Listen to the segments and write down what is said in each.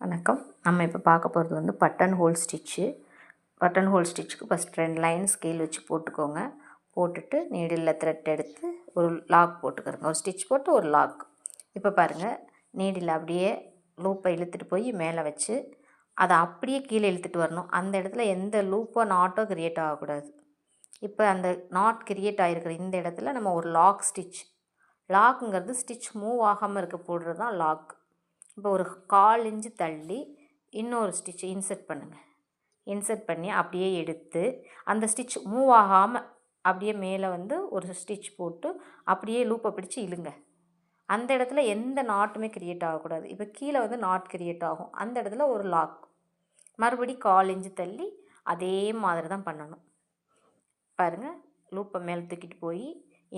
வணக்கம். நம்ம இப்போ பார்க்க போகிறது வந்து button hole stitch. Button hole ஸ்டிச்சுக்கு ஃபஸ்ட் 2 லைன் ஸ்கேல் வச்சு போட்டுக்கோங்க. போட்டுட்டு நீடிலில் த்ரெட் எடுத்து ஒரு லாக் போட்டுக்கிறோங்க. ஒரு ஸ்டிச் போட்டு ஒரு லாக். இப்போ பாருங்கள், நீடில் அப்படியே லூப்பை இழுத்துட்டு போய் மேலே வச்சு அதை அப்படியே கீழே இழுத்துட்டு வரணும். அந்த இடத்துல எந்த லூப்போ நாட்டோ கிரியேட் ஆகக்கூடாது. இப்போ அந்த நாட் கிரியேட் ஆகிருக்கிற இந்த இடத்துல நம்ம ஒரு லாக் ஸ்டிச், லாக்குங்கிறது ஸ்டிச் மூவ் ஆகாமல் இருக்க போடுறது தான் லாக். இப்போ ஒரு 1/4 இன்ச்சு தள்ளி இன்னொரு ஸ்டிச் இன்சர்ட் பண்ணுங்கள். இன்சர்ட் பண்ணி அப்படியே எடுத்து அந்த ஸ்டிச் மூவ் ஆகாமல் அப்படியே மேலே வந்து ஒரு ஸ்டிச் போட்டு அப்படியே லூப்பை பிடிச்சி இழுங்க. அந்த இடத்துல எந்த நாட்டுமே கிரியேட் ஆகக்கூடாது. இப்போ கீழே வந்து நாட் கிரியேட் ஆகும். அந்த இடத்துல ஒரு லாக். மறுபடி 1/4 இன்ச்சு தள்ளி அதே மாதிரி தான் பண்ணணும். பாருங்கள், லூப்பை மேலே தூக்கிட்டு போய்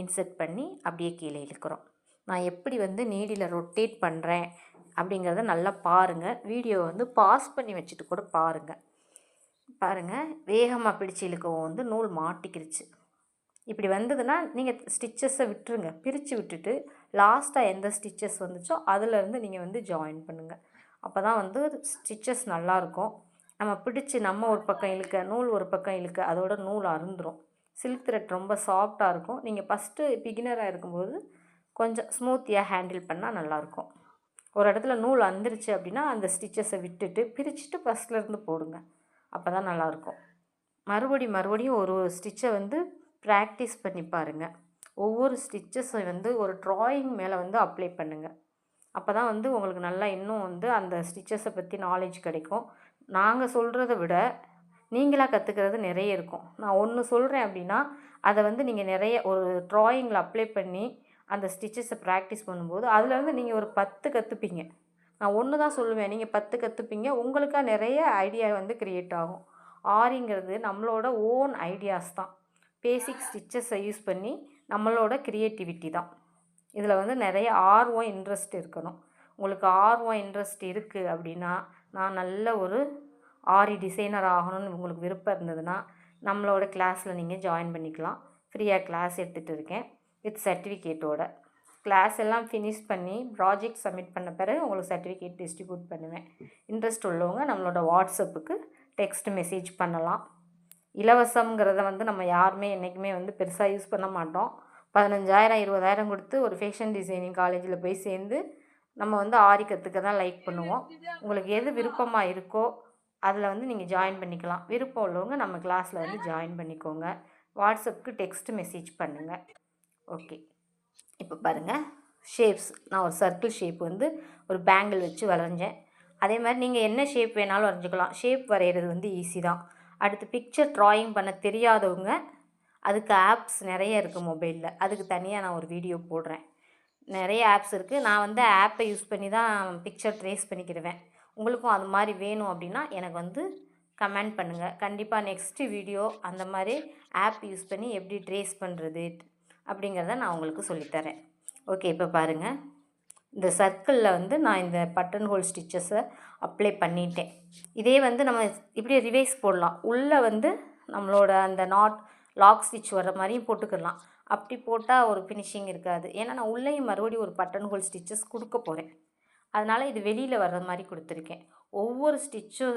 இன்சர்ட் பண்ணி அப்படியே கீழே இழுக்கிறோம். நான் எப்படி வந்து நீடில் ரொட்டேட் பண்ணுறேன் அப்படிங்கிறத நல்லா பாருங்கள். வீடியோ வந்து பாஸ் பண்ணி வச்சுட்டு கூட பாருங்கள். வேகமாக பிடிச்சி இழுக்கவும் வந்து நூல் மாட்டிக்கிருச்சு. இப்படி வந்ததுன்னா நீங்கள் ஸ்டிச்சஸை விட்டுருங்க. பிரித்து விட்டுட்டு லாஸ்ட்டாக எந்த ஸ்டிச்சஸ் வந்துச்சோ அதிலேருந்து நீங்கள் வந்து ஜாயின் பண்ணுங்கள். அப்போ தான் வந்து ஸ்டிச்சஸ் நல்லாயிருக்கும். நம்ம பிடிச்சி நம்ம ஒரு பக்கம் இழுக்க, நூல் ஒரு பக்கம் இழுக்க, அதோட நூல் அறுந்துடும். சில்க் த்ரெட் ரொம்ப சாஃப்டாக இருக்கும். நீங்கள் ஃபஸ்ட்டு பிகினராக இருக்கும்போது கொஞ்சம் ஸ்மூத்தியாக ஹேண்டில் பண்ணால் நல்லாயிருக்கும். ஒரு இடத்துல நூல் அந்துருச்சு அப்படின்னா அந்த ஸ்டிச்சஸை விட்டுட்டு பிரிச்சுட்டு ஃபஸ்ட்லேருந்து போடுங்க. அப்போ தான் நல்லாயிருக்கும். மறுபடியும் ஒரு ஸ்டிச்சை வந்து ப்ராக்டிஸ் பண்ணி பாருங்கள். ஒவ்வொரு ஸ்டிச்சஸை வந்து ஒரு ட்ராயிங் மேலே வந்து அப்ளை பண்ணுங்கள். அப்போ தான் வந்து உங்களுக்கு நல்லா இன்னும் வந்து அந்த ஸ்டிச்சஸை பற்றி நாலேஜ் கிடைக்கும். நாங்கள் சொல்கிறத விட நீங்களாக கற்றுக்கிறது நிறைய இருக்கும். நான் ஒன்று சொல்கிறேன் அப்படின்னா அதை வந்து நீங்கள் நிறைய ஒரு ட்ராயிங்கில் அப்ளை பண்ணி அந்த ஸ்டிச்சஸை ப்ராக்டிஸ் பண்ணும்போது அதுலேருந்து நீங்கள் ஒரு 10 கற்றுப்பீங்க. நான் ஒன்று தான் சொல்லுவேன், நீங்கள் 10 கற்றுப்பீங்க. உங்களுக்காக நிறைய ஐடியா வந்து க்ரியேட் ஆகும். ஆரிங்கிறது நம்மளோட ஓன் ஐடியாஸ் தான். பேசிக் ஸ்டிச்சஸை யூஸ் பண்ணி நம்மளோட க்ரியேட்டிவிட்டி தான். இதில் வந்து நிறைய ஆர்வம், இன்ட்ரெஸ்ட் இருக்கணும். உங்களுக்கு ஆர்வம், இன்ட்ரெஸ்ட் இருக்குது அப்படின்னா, நான் நல்ல ஒரு ஆரி டிசைனர் ஆகணும்னு உங்களுக்கு விருப்பம் இருந்ததுன்னா நம்மளோட கிளாஸில் நீங்கள் ஜாயின் பண்ணிக்கலாம். ஃப்ரீயாக கிளாஸ் எடுத்துகிட்டு இருக்கேன் வித் சர்டிஃபிகேட்டோட. கிளாஸ் எல்லாம் ஃபினிஷ் பண்ணி ப்ராஜெக்ட் சப்மிட் பண்ண பிறகு உங்களுக்கு சர்டிஃபிகேட் டிஸ்ட்ரிபியூட் பண்ணுவேன். இன்ட்ரெஸ்ட் உள்ளவங்க நம்மளோட வாட்ஸ்அப்புக்கு டெக்ஸ்ட் மெசேஜ் பண்ணலாம். இலவசங்கிறத வந்து நம்ம யாருமே என்றைக்குமே வந்து பெருசாக யூஸ் பண்ண மாட்டோம். 15,000 20,000 கொடுத்து ஒரு ஃபேஷன் டிசைனிங் காலேஜில் போய் சேர்ந்து நம்ம வந்து ஆரி கற்றுக்க தான் லைக் பண்ணுவோம். உங்களுக்கு எது விருப்பமாக இருக்கோ அதில் வந்து நீங்கள் ஜாயின் பண்ணிக்கலாம். விருப்பம் உள்ளவங்க நம்ம கிளாஸில் வந்து ஜாயின் பண்ணிக்கோங்க. வாட்ஸ்அப்புக்கு டெக்ஸ்ட் மெசேஜ் பண்ணுங்கள். ஓகே, இப்போ பாருங்கள் ஷேப்ஸ். நான் ஒரு சர்க்கிள் ஷேப் வந்து ஒரு பேங்கிள் வச்சு வரைஞ்சேன். அதே மாதிரி நீங்கள் என்ன ஷேப் வேணாலும் வரைஞ்சிக்கலாம். ஷேப் வரைகிறது வந்து ஈஸி தான். அடுத்து பிக்சர் ட்ராயிங் பண்ண தெரியாதவங்க, அதுக்கு ஆப்ஸ் நிறைய இருக்குது மொபைலில். அதுக்கு தனியாக நான் ஒரு வீடியோ போடுறேன். நிறைய ஆப்ஸ் இருக்குது. நான் வந்து ஆப்பை யூஸ் பண்ணி தான் பிக்சர் ட்ரேஸ் பண்ணிக்கிடுவேன். உங்களுக்கும் அது மாதிரி வேணும் அப்படின்னா எனக்கு வந்து கமெண்ட் பண்ணுங்கள். கண்டிப்பாக நெக்ஸ்ட்டு வீடியோ அந்த மாதிரி ஆப் யூஸ் பண்ணி எப்படி ட்ரேஸ் பண்ணுறது அப்படிங்கிறத நான் உங்களுக்கு சொல்லித்தரேன். ஓகே, இப்போ பாருங்கள், இந்த சர்க்கிளில் வந்து நான் இந்த பட்டன் ஹோல் ஸ்டிச்சஸை அப்ளை பண்ணிட்டேன். இதே வந்து நம்ம இப்படி ரிவைஸ் போடலாம். உள்ளே வந்து நம்மளோட அந்த லாக் ஸ்டிச் வர மாதிரியும் போட்டுக்கலாம். அப்படி போட்டால் ஒரு ஃபினிஷிங் இருக்காது. ஏன்னா நான் உள்ளேயும் மறுபடியும் ஒரு பட்டன் ஹோல் ஸ்டிச்சஸ் கொடுக்க போகிறேன். அதனால் இது வெளியில் வர்ற மாதிரி கொடுத்துருக்கேன். ஒவ்வொரு ஸ்டிச்சும்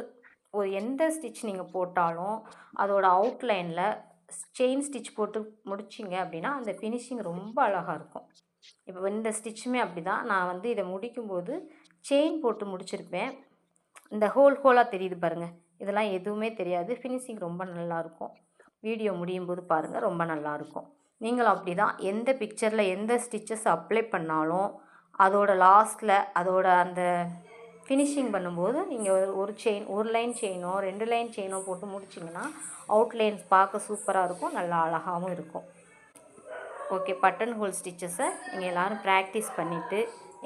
எந்த ஸ்டிச் நீங்கள் போட்டாலும் அதோட அவுட்லைனில் செயின் ஸ்டிச் போட்டு முடிச்சிங்க அப்படின்னா அந்த ஃபினிஷிங் ரொம்ப அழகாக இருக்கும். இப்போ இந்த ஸ்டிச்சுமே அப்படி தான். நான் வந்து இதை முடிக்கும்போது செயின் போட்டு முடிச்சிருப்பேன். இந்த ஹோலாக தெரியுது பாருங்கள், இதெல்லாம் எதுவுமே தெரியாது. ஃபினிஷிங் ரொம்ப நல்லாயிருக்கும். வீடியோ முடியும் போது பாருங்கள், ரொம்ப நல்லாயிருக்கும். நீங்களும் அப்படி தான் எந்த பிக்சரில் எந்த ஸ்டிச்சஸ் அப்ளை பண்ணாலும் அதோட லாஸ்ட்டில் அதோட அந்த ஃபினிஷிங் பண்ணும்போது நீங்கள் ஒரு லைன் செயினோ 2 லைன் செயினோ போட்டு முடிச்சிங்கன்னா அவுட்லைன்ஸ் பார்க்க சூப்பராக இருக்கும், நல்லா அழகாகவும் இருக்கும். ஓகே, பட்டன் ஹோல் ஸ்டிச்சஸை நீங்கள் எல்லோரும் ப்ராக்டிஸ் பண்ணிவிட்டு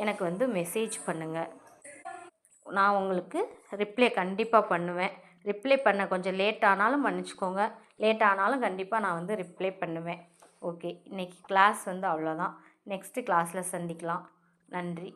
எனக்கு வந்து மெசேஜ் பண்ணுங்கள். நான் உங்களுக்கு ரிப்ளை கண்டிப்பாக பண்ணுவேன். ரிப்ளை பண்ண கொஞ்சம் லேட் ஆனாலும் மன்னிச்சிக்கோங்க. லேட் ஆனாலும் கண்டிப்பாக நான் வந்து ரிப்ளை பண்ணுவேன். ஓகே, இன்றைக்கி கிளாஸ் வந்து அவ்வளோதான். நெக்ஸ்ட்டு கிளாஸில் சந்திக்கலாம். நன்றி.